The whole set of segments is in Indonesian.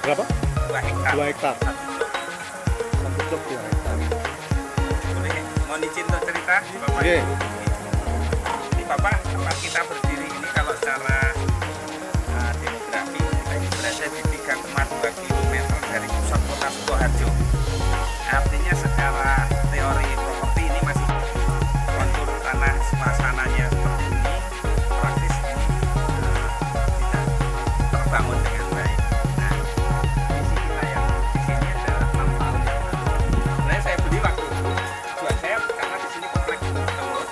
Berapa? 2 hektar. 2 hektar. Satu blok 2 hektar. Boleh, mau izin untuk cerita, Bapak? Oke. Ini Bapak, tempat kita berdiri ini kalau secara demografi kita ini berada di 3,2 km dari pusat kota Sukoharjo. Artinya secara teori properti ini masih kontur tanah suasananya seperti ini, praktis ini tidak terbangun dengan baik. Nah, disinilah yang di sini adalah 6 tahun yang lalu. Sebenarnya saya beli waktu itu, tujuan saya karena di sini komplek telur,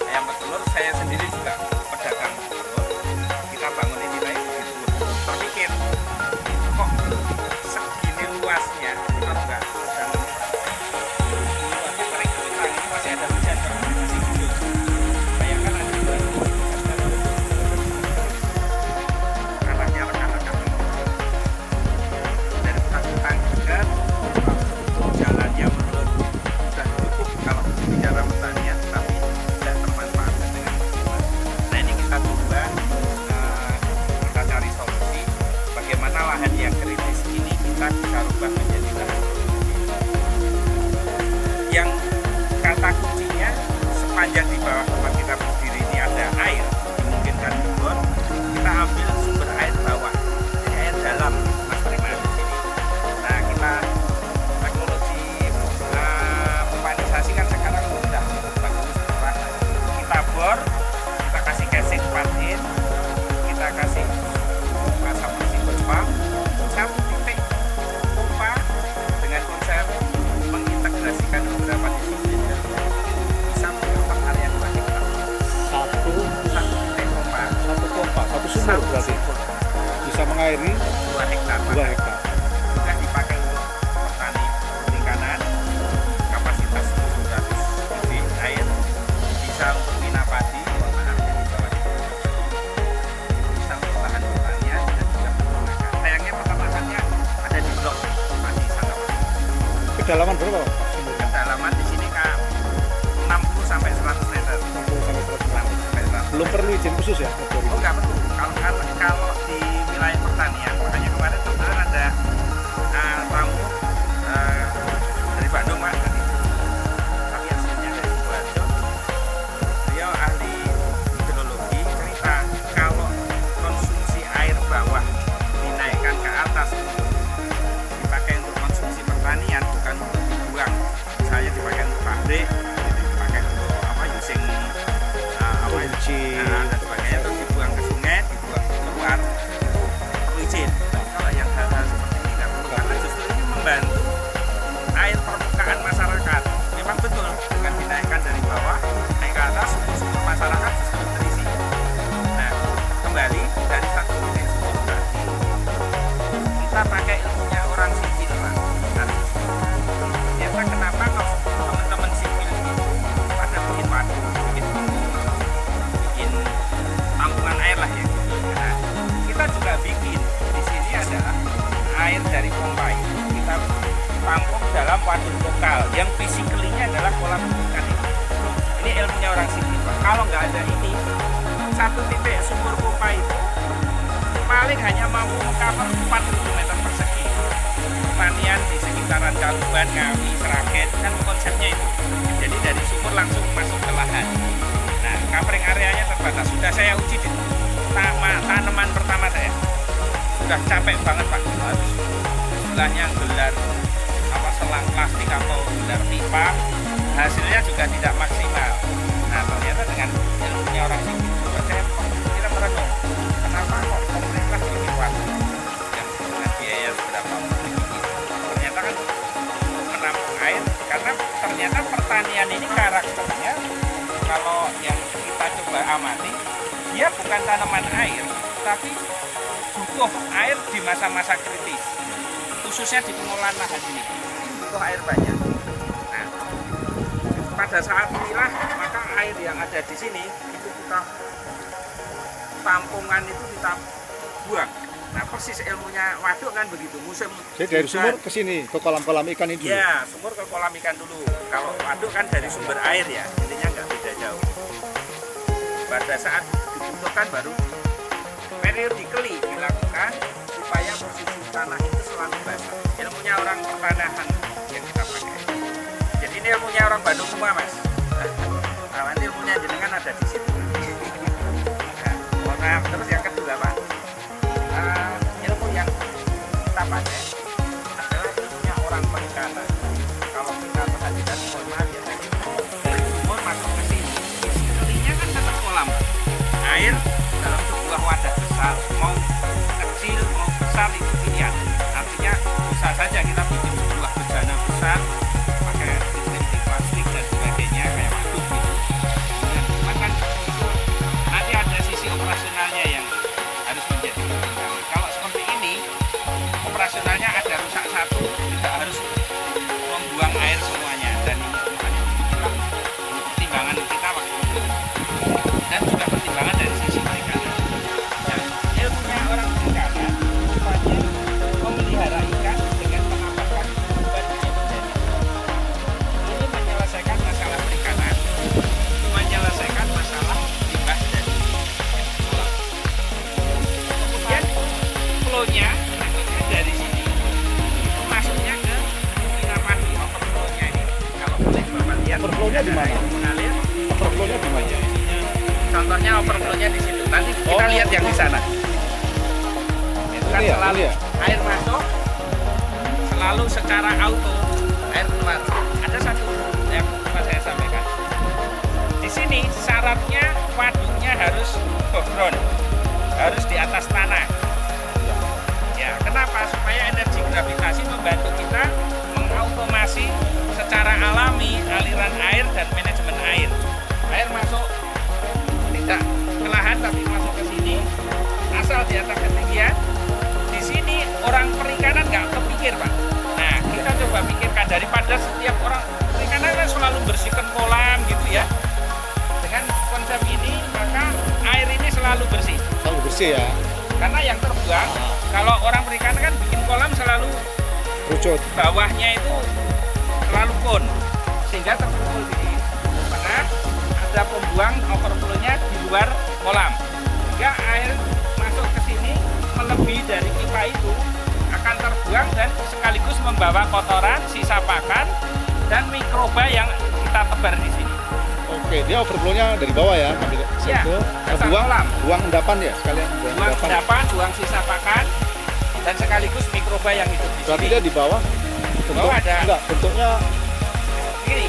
ayam petelur, saya sendiri juga pedagang telur. Kita bangun ini nilai begitu, terpikir kok segini luasnya kalau nggak sedang luasnya kering kering ini masih ada hujan Pak, masih hijau. Bayangkan ada tanahnya rekan-rekan dari hutan dekat, jalannya menurut sudah cukup kalau bicara pertanian, tapi sudah termanfaatkan dengan maksimal. Nah ini kita coba kita cari solusi bagaimana lahan yang kritis ini kita bisa rubah menjadi lahan produksi. Yang kata kuncinya sepanjang di bawah tempat kita berdiri ini ada air, dimungkinkan dibor, kita ambil sumber air bawah, jadi air dalam, Mas Prima di sini. Nah kita teknologi pipanisasi kan sekarang sudah bagus, murah. Kita bor, kita kasih casing patin, kita kasih asap bersih pompa, satu titik pompa dengan konsep mengintegrasikan beberapa disiplin bisa menyerap area 2 hektar. Satu Satu titik pompa, satu pompa, satu sumur berarti sumur, bisa mengairi 2 hektar. 2 hektar. Sudah dipakai untuk petani perikanan, kapasitas 700 kubik air, bisa untuk mina padi, mohon maaf yang di bawah itu, bisa untuk lahan pertanian dan juga peternakan. Sayangnya peternakannya ada di blok padi sana Pak. Kedalaman berapa Pak? Sumurnya? Kedalaman di sini Kak 60 sampai 100 meter. 60 sampai 100 meter. 60 sampai 100 Belum meter. perlu izin khusus ya? Oh nggak perlu. Kalau di wilayah pertanian, makanya kemarin kebetulan ada tamu dari Bandung Pak, tadi. Tapi aslinya dari Sidoarjo. Beliau ahli hidrologi, cerita kalau konsumsi air bawah dinaikkan ke atas untuk dipakai untuk konsumsi pertanian, bukan untuk dibuang. Misalnya dipakai untuk pabrik, dipakai untuk using Kunci. dan sebagainya, terus dibuang ke sungai, dibuang keluar, perlu izin. Tapi kalau yang hal-hal seperti ini nggak perlu, karena justru ini membantu air permukaan masyarakat. Memang betul dengan dinaikkan dari bawah naik ke atas, sumur-sumur masyarakat justru terisi. Nah, kembali dari satu titik sumur tadi, kita pakai ilmunya orang sipil Pak. Nah, ternyata kenapa kok teman-teman sipil itu pada bikin waduk, bikin tampungan air lah ya. Nah, kita juga bikin di sini adalah air dari pompa itu kita tampung dalam waduk lokal yang fisikalinya adalah kolam ikan itu. Ini ilmunya orang sipil Pak. Kalau nggak ada ini, satu titik sumur pompa itu paling hanya mampu mengcover 4.000 meter persegi. Pertanian di sekitaran Calumban, Ngawi, Sragen kan konsepnya itu. Jadi dari sumur langsung masuk ke lahan. Nah, covering areanya terbatas. Sudah saya uji di tanaman pertama saya. Sudah capek banget Pak. Harus istilahnya gelar selang plastik atau gelar pipa. Hasilnya juga tidak maksimal. Nah, ternyata dengan ilmunya orang sipil juga saya kira merenung. Kenapa kok pemerintah bikin waduk yang dengan biaya berapa begini? Ternyata kan menampung air, karena ternyata pertanian ini karakternya kalau yang kita coba amati, dia bukan tanaman air, tapi butuh air di masa-masa kritis, khususnya di pengelolaan lahan ini, butuh air banyak. Nah, pada saat inilah maka air yang ada di sini itu kita tampungan itu kita buang. Nah persis ilmunya waduk kan begitu, musim Jadi dari sumur ke sini, ke kolam-kolam ikan ini dulu? ya, sumur ke kolam ikan dulu. Kalau waduk kan dari sumber air ya, intinya nggak beda jauh. Pada saat dibutuhkan baru periodically dilakukan supaya posisi tanah itu selalu ilmunya orang pertanahan yang kita pakai. Jadi ini ilmunya orang Bandung semua, Mas. Nah, nanti ilmunya jenengan ada di situ. Nah, terus yang kedua, Pak, ilmu yang kita pakai adalah ilmunya orang perikanan. Kalau kita perhatikan, mohon maaf ya, dari sumur masuk ke sini, isinya kan tetap kolam air dalam sebuah wadah besar, mau kecil mau besar itu pilihan. Artinya bisa saja kita bikin sebuah bejana besar pakai sistem plastik dan sebagainya kayak waduk gitu. Cuman kan itu nanti ada sisi operasionalnya yang harus menjadi pertimbangan. Kalau seperti ini operasionalnya ada rusak satu, tidak harus membuang air semuanya, dan ini pertimbangan kita waktu itu dan juga pertimbangan dari sisi perikanan. Nah, ilmunya orang perikanan rupanya memelihara ikan dengan menambahkan beban hidrogen. Ini menyelesaikan masalah perikanan, menyelesaikan masalah limbah dari kolam. Kemudian flow-nya dari sini itu masuknya ke Minapadi, overflow-nya ini. Kalau boleh Bapak lihat, Overflow-nya di mana? mengalir. Overflow-nya di mana? Contohnya overflow-nya di situ. Nanti kita lihat yang di sana. Itu kan Ini ya, selalu ini ya? air masuk, selalu secara auto air keluar. Ada satu yang lupa saya sampaikan. Di sini syaratnya waduknya harus above ground, harus di atas tanah. Ya, kenapa? Supaya energi gravitasi membantu kita mengautomasi secara alami aliran air dan manajemen air. Air masuk tidak ke lahan tapi masuk ke sini, asal di atas ketinggian. Di sini orang perikanan nggak kepikir, Pak. Nah, kita coba pikirkan, daripada setiap orang perikanan kan selalu bersihkan kolam gitu ya. Dengan konsep ini maka air ini selalu bersih. Selalu bersih ya, Karena yang terbuang, kalau orang perikanan kan bikin kolam selalu rucut. bawahnya itu terlalu kon, sehingga terkumpul di sini. Karena ada pembuang overflow-nya di luar kolam, sehingga air masuk ke sini melebihi dari pipa itu akan terbuang dan sekaligus membawa kotoran, sisa pakan, dan mikroba yang kita tebar di sini. Oke, dia overflow-nya dari bawah ya, ambil Ya, situ, dasar buang, kolam. buang endapan ya sekalian, buang Buang endapan. endapan, buang sisa pakan, dan sekaligus mikroba yang hidup di Berarti sini. dia di bawah. Bawah ada. Enggak, bentuknya Ini,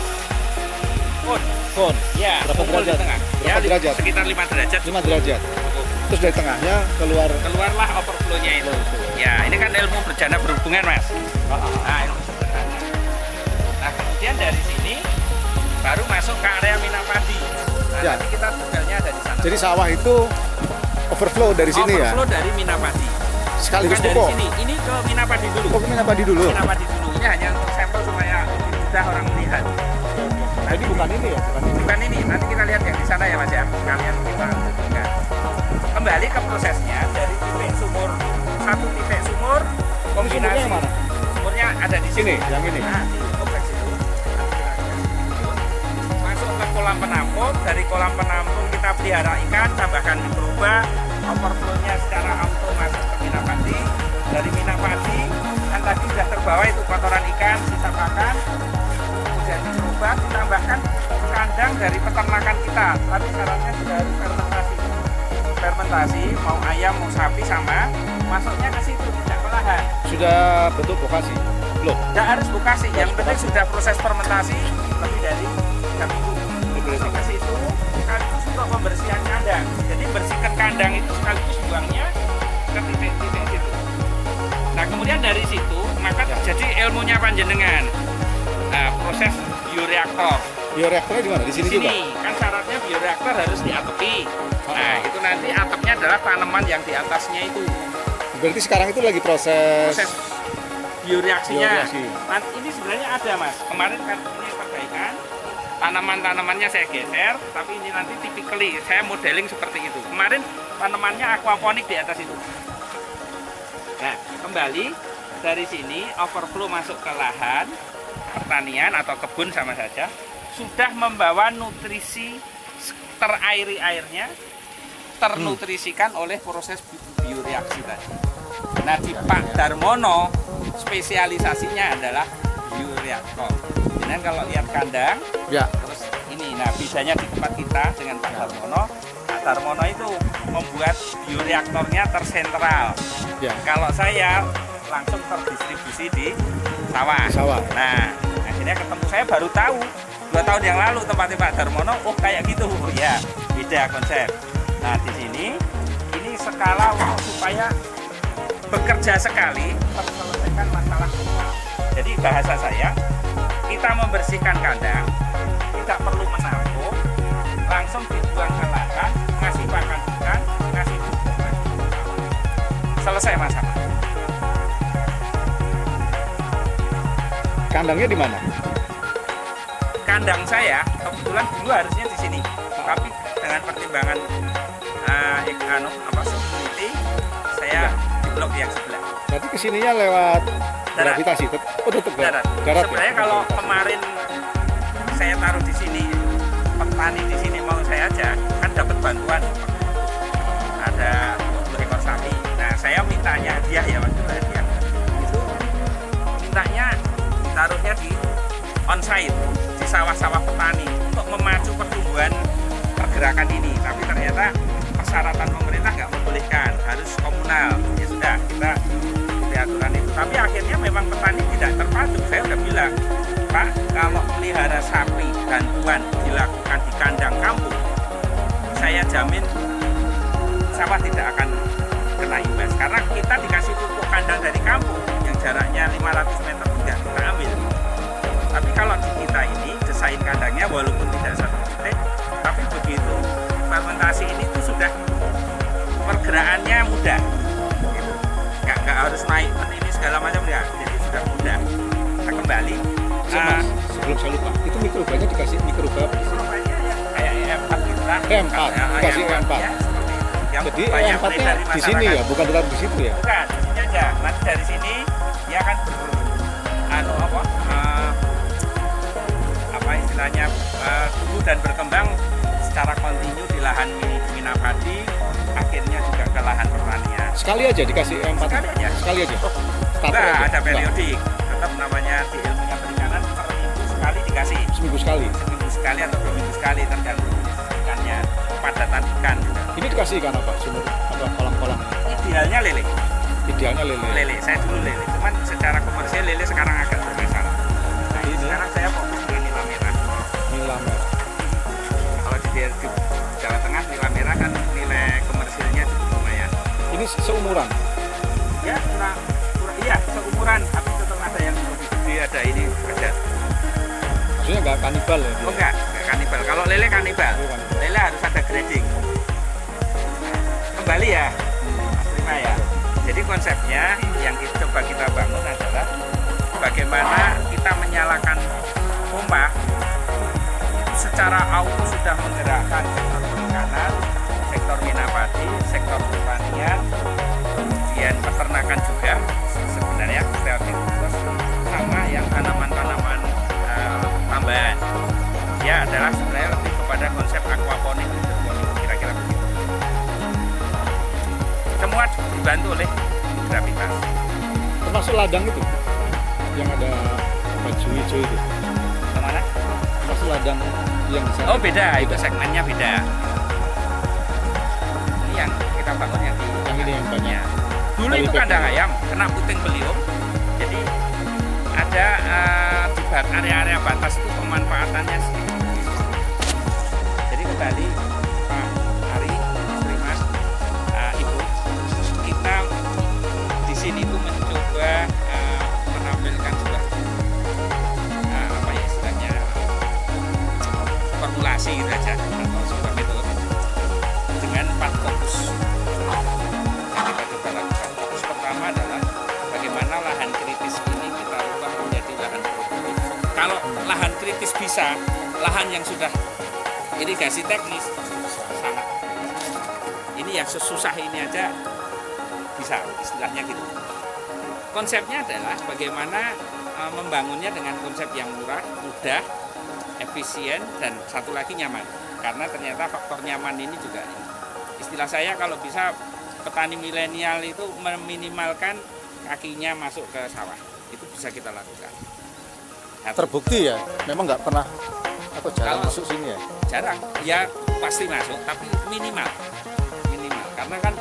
kon. kon. Ya, Berapa kumpul di derajat? tengah. Berapa derajat? Sekitar 5 derajat. 5 derajat. Terus dari tengahnya keluar. Keluarlah overflow-nya itu. Ya, ini kan ilmu berjana berhubungan, Mas. Nah, ilmu sederhana. Nah, kemudian dari sini baru masuk ke area Minapadi. Nah, Ya. nanti kita tinggalnya ada di sana. Jadi sawah itu overflow dari sini ya. Overflow dari Minapadi. Sekaligus Bukan dari pupuk. sini. Ini ke Minapadi dulu. Oh, ini apa di dulu? Minapadi dulu. Ini hanya untuk sampel supaya lebih mudah orang melihat. Jadi bukan ini ya, bukan ini. Bukan ini. Nanti kita lihat yang di sana ya, Mas ya. Kalian kita lihat. Kembali ke prosesnya dari titik sumur, satu titik sumur Ini kombinasi. sumurnya yang mana? Sumurnya ada di Sini, sini. yang ini. Nah, di kompleks itu. Masuk ke kolam penampung. Dari kolam penampung kita pelihara ikan, tambahkan mikroba, overflow-nya secara auto masuk ke Minapadi. Dari Minapadi kan tadi sudah terbawa itu kotoran ikan, sisa pakan, kemudian mikroba, ditambahkan kandang dari peternakan kita. Tapi syaratnya sudah harus fermentasi. Fermentasi mau ayam mau sapi sama, masuknya ke situ tidak ke lahan. Sudah bentuk vokasi. Belum. Tidak harus bukasi, yang penting sudah proses fermentasi lebih dari 3 minggu. Masuk ke situ sekaligus untuk pembersihan kandang. Jadi bersihkan kandang itu sekaligus buangnya ke titik-titik situ. Nah, kemudian dari situ maka terjadi ilmunya panjenengan. Nah, proses bioreaktor. Bioreaktornya di mana? Di Di sini juga. sini kan syaratnya bioreaktor harus diatepi. Nah, itu nanti atapnya adalah tanaman yang di atasnya itu. Berarti sekarang itu lagi proses. Proses bioreaksinya. Bioreaksi. Nanti ini sebenarnya ada, Mas. Kemarin kan ini perbaikan. Tanaman-tanamannya saya geser, tapi ini nanti typically saya modeling seperti itu. Kemarin tanamannya aquaponik di atas itu. Nah, kembali dari sini overflow masuk ke lahan pertanian atau kebun sama saja, sudah membawa nutrisi terairi airnya, ternutrisikan oleh proses bioreaksi tadi. Nah, di Pak Darmono spesialisasinya adalah bioreaktor. Jadi kalau lihat kandang, Ya. terus ini, nah bedanya di tempat kita dengan Pak Darmono. Pak Darmono itu membuat bioreaktornya tersentral. Ya. Kalau saya langsung terdistribusi di sawah. Di sawah. Nah, akhirnya ketemu, saya baru tahu 2 tahun yang lalu tempatnya Pak Darmono, oh kayak gitu ya, beda konsep. Nah di sini ini skala untuk supaya bekerja sekali terselesaikan masalah semua. Jadi bahasa saya, kita membersihkan kandang, tidak perlu menampung, langsung dibuang ke ladang, ngasih pakan ikan, ngasih pupuk, selesai masalah. Kandangnya di mana? Kandang saya kebetulan dulu harusnya di sini, tapi dengan pertimbangan security, saya di blok yang sebelah. Berarti kesininya lewat Darat. gravitasi. Oh, tetap Darat. Darat ya? Sebenarnya kalau kemarin saya taruh di sini, petani di sini mau saya aja, kan dapat bantuan. Ada 20 ekor sapi. Nah, saya mintanya dia ya waktu itu dia. Itu mintanya ditaruhnya di on-site, di sawah-sawah petani untuk memacu pertumbuhan pergerakan ini. Tapi ternyata persyaratan pemerintah nggak membolehkan, harus komunal. Ya sudah, kita ikuti aturan itu. Tapi akhirnya memang petani tidak terpacu. Saya udah bilang, Pak, kalau melihara sapi bantuan dilakukan di kandang kampung, saya jamin sawah tidak akan kena imbas. Karena kita dikasih pupuk kandang dari kampung yang jaraknya 500 meter tidak kita ambil. Tapi kalau di kita ini desain kandangnya walaupun tidak satu titik, tapi begitu fermentasi ini tuh sudah pergerakannya mudah. Gitu. Nggak harus naik ini segala macam ya. Jadi sudah mudah. Kita kembali. Mas, sebelum saya lupa, itu mikrobanya dikasih mikroba apa? Mikrobanya ya kayak E4 gitu lah. E4, dikasih E4. Ya, seperti itu. Yang Jadi banyak E4-nya dari di sini ya, masyarakat. bukan tetap di situ ya? Bukan, di sini aja. Nanti dari sini dia akan istilahnya tumbuh dan berkembang secara kontinu di lahan minapadi, akhirnya juga ke lahan pertanian. Sekali aja dikasih E4? Sekali aja. Sekali aja? Starter Enggak, aja? ada Enggak. periodik. Tetap namanya di ilmunya perikanan per minggu sekali dikasih. Seminggu sekali? Seminggu sekali atau 2 minggu sekali tergantung ikannya, kepadatan ikan. Ini dikasih ikan apa? Sumur apa kolam-kolam? Idealnya lele. Idealnya lele. Lele, saya dulu lele. Cuman secara komersial lele sekarang agak bermasalah. Nah, ini sekarang saya fokus dengan nila merah. Nila merah. Kalau di Jawa Tengah nila merah kan nilai komersilnya cukup lumayan. Ini seumuran? Ya, iya seumuran, tapi tetap ada yang lebih gede, ada ini ada. Maksudnya nggak kanibal ya? Oh enggak kanibal. Kalau lele kanibal, Oh, kanibal. lele harus ada grading. Kembali ya, Mas Prima ya. Jadi konsepnya yang coba kita bangun adalah bagaimana kita menyalakan pompa secara auto sudah menggerakkan sektor perikanan, sektor minapadi, sektor pertanian, kemudian peternakan juga sebenarnya kreatif terus sama yang tanaman-tanaman tambahan. Dia adalah sebenarnya lebih kepada konsep aquaponik, hidroponik, kira-kira begitu. Semua dibantu oleh gravitas. Termasuk ladang itu? Yang ada baju hijau itu? Kemana? Termasuk ladang yang di sana? Oh beda, itu segmennya beda. Ini yang kita bangun yang di Yang ini yang banyak? dulu itu kandang ayam kena puting beliung. Jadi ada di area-area batas itu pemanfaatannya sedikit. Jadi kembali Pak Ari, Istri Mas, Ibu, kita di sini tuh mencoba menampilkan sebuah apa ya istilahnya formulasi gitu aja atau sebuah metode dengan 4 fokus yang kita coba lakukan. Fokus pertama adalah bagaimana lahan kritis ini kita ubah menjadi lahan produktif. Kalau lahan kritis bisa, lahan yang sudah irigasi teknis sangat. Ini yang sesusah ini aja bisa, istilahnya gitu. Konsepnya adalah bagaimana membangunnya dengan konsep yang murah, mudah, efisien, dan satu lagi nyaman. Karena ternyata faktor nyaman ini juga istilah saya kalau bisa petani milenial itu meminimalkan kakinya masuk ke sawah. itu bisa kita lakukan. Nah, Terbukti ya, memang nggak pernah atau jarang Kalau- masuk sini ya. jarang, ya pasti masuk, tapi minimal, karena kan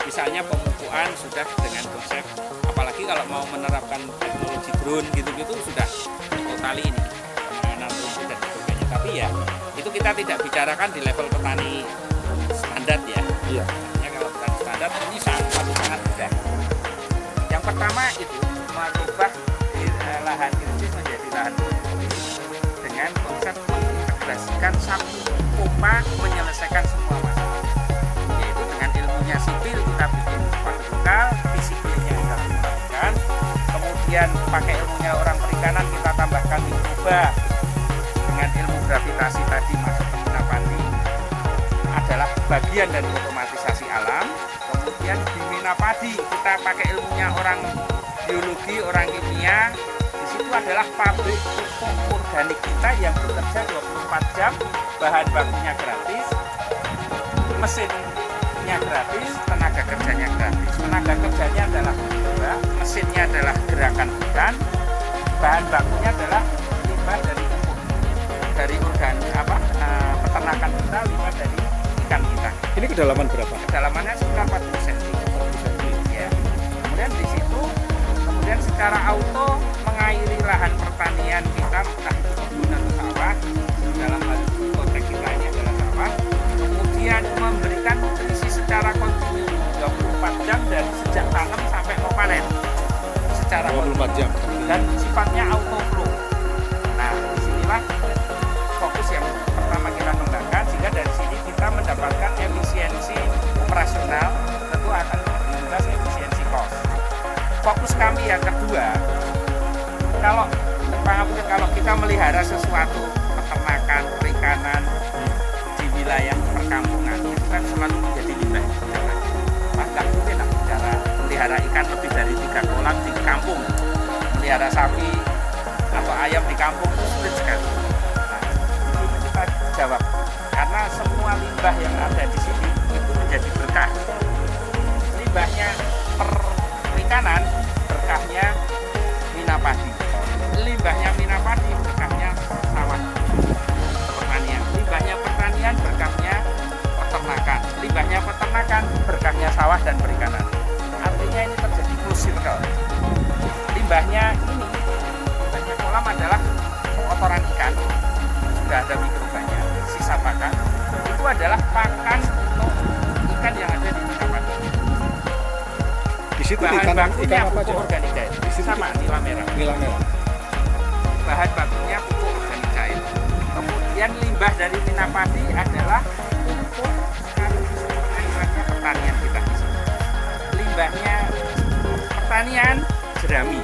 misalnya pemupukan sudah dengan konsep, apalagi kalau mau menerapkan teknologi drone gitu-gitu sudah totali ini penanganan rumput dan sebagainya. Tapi ya itu kita tidak bicarakan di level petani standar ya. Iya. Ya kalau petani standar ini sangat mudah. Yang pertama itu merubah lahan kritis menjadi lahan monokultur dengan konsep mengintegrasikan satu pompa menyelesaikan semua masalah. Yaitu dengan ilmunya sipil kita bikin padu lokal, fisiklinya kita lakukan, kemudian pakai ilmunya orang perikanan kita tambahkan mikroba dengan ilmu gravitasi tadi masuk ke Minapadi adalah bagian dari otomatisasi alam. Kemudian di Minapadi kita pakai ilmunya orang biologi, orang kimia. Di situ adalah pabrik pupuk organik kita yang bekerja 24 jam, bahan bakunya gratis, mesinnya gratis, tenaga kerjanya gratis. Tenaga kerjanya adalah dua, mesinnya adalah gerakan hutan, bahan bakunya adalah limbah dari pupuk, dari peternakan kita, limbah dari ikan kita. Ini kedalaman berapa? Kedalamannya sekitar 40 cm. Ya. Kemudian di situ, kemudian secara auto mengairi lahan pertanian kita, entah itu kebun atau sawah, dalam hal itu konteks kita ini adalah sawah. Kemudian memberikan nutrisi secara kontinu 24 jam dari sejak tanam sampai mau panen. Secara 24 jam. dan sifatnya auto flow. Nah, disinilah fokus yang pertama kita kembangkan, sehingga dari sini kita mendapatkan efisiensi operasional, tentu akan menambah efisiensi cost. Fokus kami yang kedua, kalau kalau kita melihara sesuatu, peternakan, perikanan di wilayah perkampungan, itu kan selalu menjadi limbah. Maka mungkin lah bicara melihara ikan lebih dari 3 kolam di kampung, melihara sapi atau ayam di kampung itu sulit sekali. Nah, itu kita jawab karena semua limbah yang ada di sini itu menjadi berkah. Limbahnya perikanan, berkahnya Minapadi. Limbahnya Minapadi, berkahnya sawah pertanian. Limbahnya pertanian, berkahnya peternakan. Limbahnya peternakan, berkahnya sawah dan perikanan. Artinya ini terjadi full circle. Limbahnya kolam adalah kotoran ikan, sudah ada mikrobanya, sisa pakan. Itu adalah pakan untuk ikan yang ada di Minapadi. Di situ Bahan ikan bakunya apa pupuk aja? organik cair, Di situ sama nila merah. Nila merah. Bahan bakunya pupuk organik cair. Kemudian limbah dari Minapadi adalah pupuk limbahnya pertanian kita di sini. Limbahnya pertanian jerami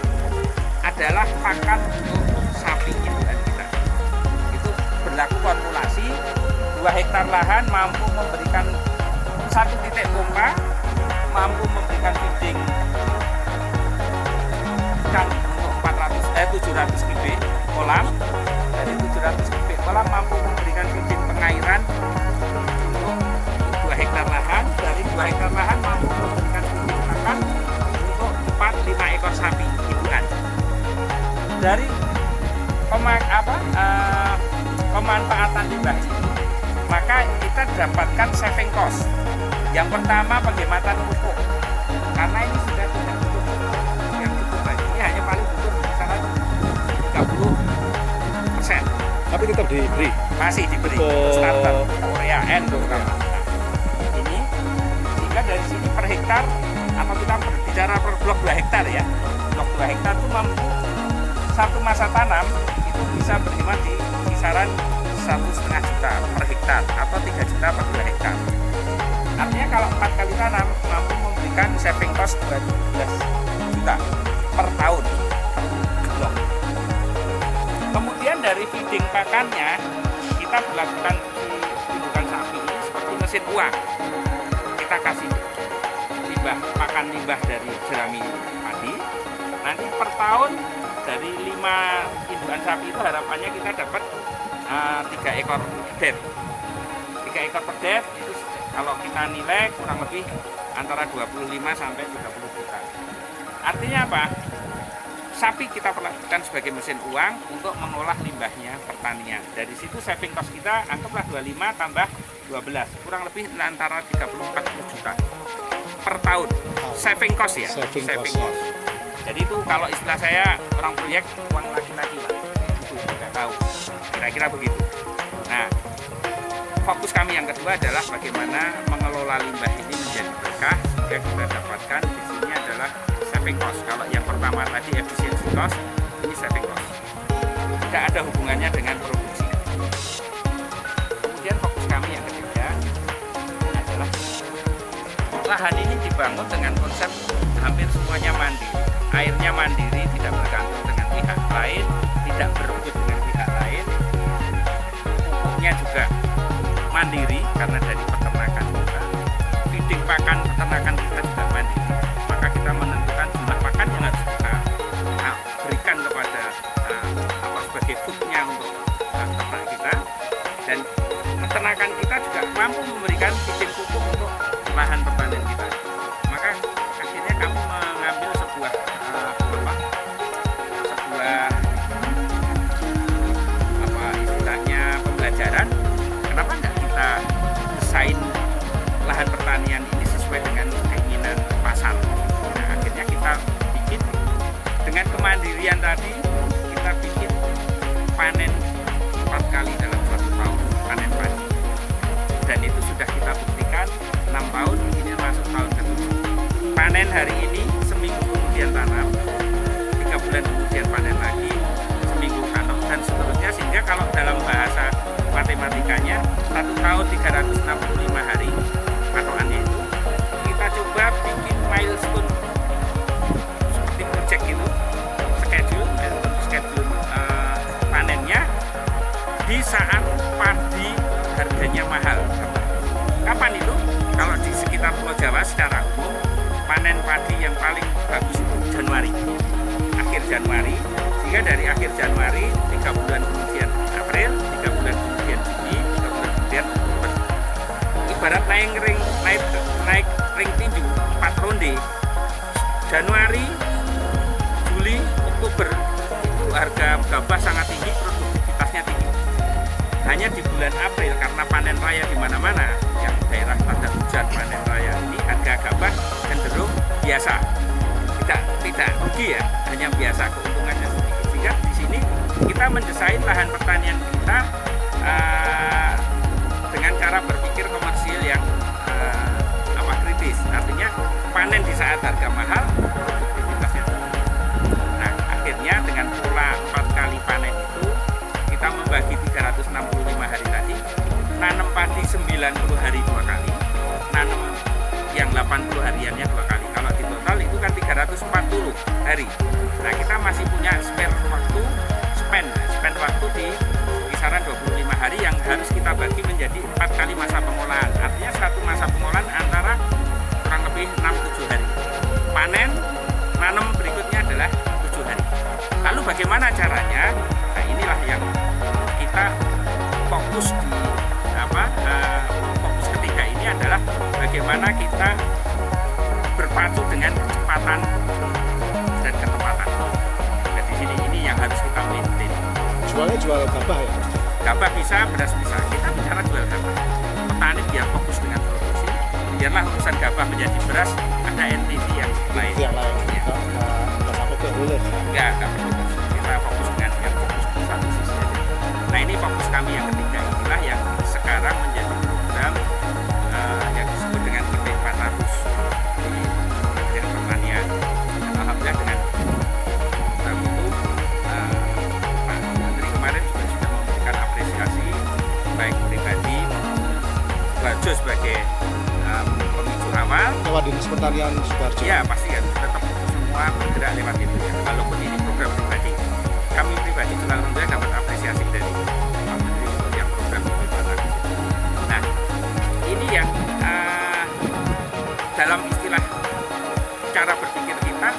adalah pakan untuk sapi indukan kita. Itu berlaku formulasi 2 hektar lahan mampu memberikan 1 titik pompa, mampu memberikan feeding ikan untuk 700 kubik kolam. Dari 700 kubik kolam mampu memberikan feeding pengairan untuk 2 hektar lahan. Dari 2 hektar lahan mampu memberikan feeding pakan untuk 4-5 ekor sapi indukan. Dari pemanfaatan limbah ini, maka kita dapatkan saving cost. Yang pertama penghematan pupuk, karena ini sudah tidak butuh pupuk yang cukup banyak. Ini hanya paling butuh misalnya 30%. Tapi tetap diberi. Masih diberi Oh. starter Korea N terutama. Ini sehingga dari sini per hektar, apa kita berbicara per blok 2 hektar ya, blok 2 hektar itu mampu satu masa tanam itu bisa berhemat di kisaran 1,5 juta per hektar atau 3 juta per 2 hektar. Artinya kalau 4 kali tanam mampu memberikan saving cost 12 juta per tahun per blok. Kemudian dari feeding pakannya kita melakukan indukan sapi ini seperti mesin uang. Kita kasih pakan limbah dari jerami padi. Nanti per tahun dari 5 indukan sapi itu harapannya kita dapat 3 ekor pedet. 3 ekor pedet itu kalau kita nilai kurang lebih antara 25 sampai 30 juta. Artinya apa? sapi kita perlakukan sebagai mesin uang untuk mengolah limbahnya pertanian. Dari situ saving cost kita anggaplah 25 tambah 12, kurang lebih antara 30-40 juta per tahun. Saving cost ya, Saving cost. Jadi itu kalau istilah saya orang proyek uang laki-laki lah, itu tidak tahu, kira-kira begitu. Nah, fokus kami yang kedua adalah bagaimana mengelola limbah ini menjadi berkah sehingga kita dapatkan di sini adalah saving cost. Kalau yang pertama tadi efisiensi cost, ini saving cost. Tidak ada hubungannya dengan produksi. Kemudian fokus kami yang ketiga adalah lahan ini dibangun dengan konsep hampir semuanya mandiri. Airnya mandiri, tidak bergantung dengan pihak lain, tidak berebut dengan pihak lain. Pupuknya juga mandiri karena dari peternakan kita. Feeding pakan peternakan kita juga mandiri. Maka kita menentukan jumlah pakan yang harus kita berikan kepada sebagai foodnya untuk ternak kita. Dan peternakan kita juga mampu memberikan feeding pupuk untuk lahan pertanian kita. Maka akhirnya kami mengambil sebuah istilahnya pembelajaran. Kenapa enggak kita desain lahan pertanian ini sesuai dengan keinginan pasar? Nah, akhirnya kita bikin dengan kemandirian tadi, kita bikin panen 4 kali dalam 1 tahun, panen padi. Dan itu sudah kita buktikan 6 tahun, ini masuk tahun ke-7. Panen hari ini, seminggu kemudian tanam, 3 bulan kemudian panen lagi, seminggu tanam, dan seterusnya. Sehingga kalau dalam bahasa matematikanya 1 tahun 365 hari patokannya itu, kita coba bikin milestone seperti project itu, schedule panennya di saat padi harganya mahal. Kapan itu? Kalau di sekitar Pulau Jawa secara umum panen padi yang paling bagus itu Januari, akhir Januari. Sehingga dari akhir Januari 3 bulan kemudian April, 3 bulan kemudian Juni, 3 bulan kemudian Oktober. Ibarat naik ring tinju 4 ronde. Januari, Juli, Oktober itu harga gabah sangat tinggi, produktivitasnya tinggi. Hanya di bulan April karena panen raya di mana-mana, yang daerah pada hujan panen raya ini harga gabah cenderung biasa. Tidak rugi ya, hanya biasa, keuntungannya sedikit. Sehingga di sini kita mendesain lahan pertanian kita dengan cara berpikir komersil yang kritis. Artinya panen di saat harga mahal, produktivitasnya tinggi. Nah, akhirnya dengan pola 4 kali panen itu kita membagi 365 hari tadi, nanam padi 90 hari 2 kali, nanam yang 80 hariannya 2 kali. Kalau di total itu kan 340 hari. Nah, kita masih punya spend waktu di kisaran 25 hari yang harus kita bagi menjadi 4 kali masa pengolahan. Artinya satu masa pengolahan antara kurang lebih 6-7 hari. Panen, nanam berikutnya adalah 7 hari. Lalu bagaimana caranya? Nah, inilah yang kita fokus di fokus ketiga ini adalah bagaimana kita berpacu dengan kecepatan dan ketepatan. Dan di sini ini yang harus kita maintain. Jualnya jual gabah ya? Gabah bisa, beras bisa. Kita bicara jual gabah. Petani biar fokus dengan produksi. Biarlah urusan gabah menjadi beras, ada entity yang lain. Yang lain. Ya. Nggak sampai ke hilir. Enggak perlu. Kita fokus dengan yang fokus di satu sisi aja. Nah, ini fokus kami yang ketiga, inilah yang sekarang menjadi program yang disebut dengan IP 400 di Kementerian Pertanian. Alhamdulillah dengan program itu Pak Menteri kemarin juga sudah memberikan apresiasi baik pribadi Bajo sebagai pemicu awal. Lewat Dinas Pertanian Sukoharjo. Ya, pasti kan tetap semua bergerak lewat itu ya. Walaupun ini program pribadi, kami pribadi juga alhamdulillah dapat apresiasi dari Pak Menteri untuk yang program IP 400. Nah, ini yang dalam istilah cara berpikir kita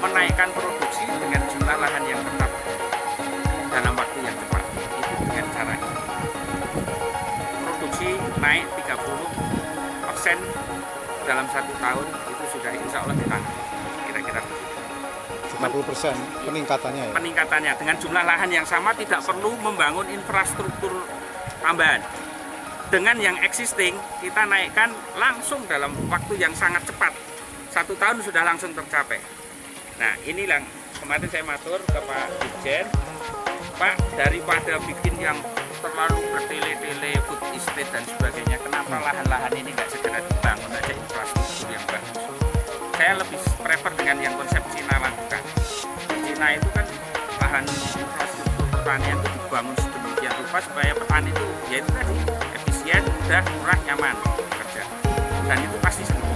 menaikkan produksi dengan jumlah lahan yang tetap dalam waktu yang cepat. Itu dengan cara ini. Produksi naik 30% dalam 1 tahun itu sudah insya Allah ditangani. Kira-kira begitu. 50% peningkatannya ya. peningkatannya dengan jumlah lahan yang sama, tidak perlu membangun infrastruktur tambahan. Dengan yang existing kita naikkan langsung dalam waktu yang sangat cepat, 1 tahun sudah langsung tercapai. Nah inilah kemarin saya matur ke Pak Dirjen, Pak, daripada bikin yang terlalu bertele-tele food estate dan sebagainya, kenapa lahan-lahan ini nggak segera dibangun aja infrastruktur yang bagus. Saya lebih prefer dengan yang konsep Cina lakukan. Di Cina itu kan lahan infrastruktur pertanian itu dibangun sedemikian rupa supaya petani itu ya itu tadi efisien, mudah, murah, nyaman kerja. Dan itu pasti semua.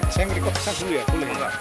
Saya nge-record pesan dulu ya, boleh? Enggak.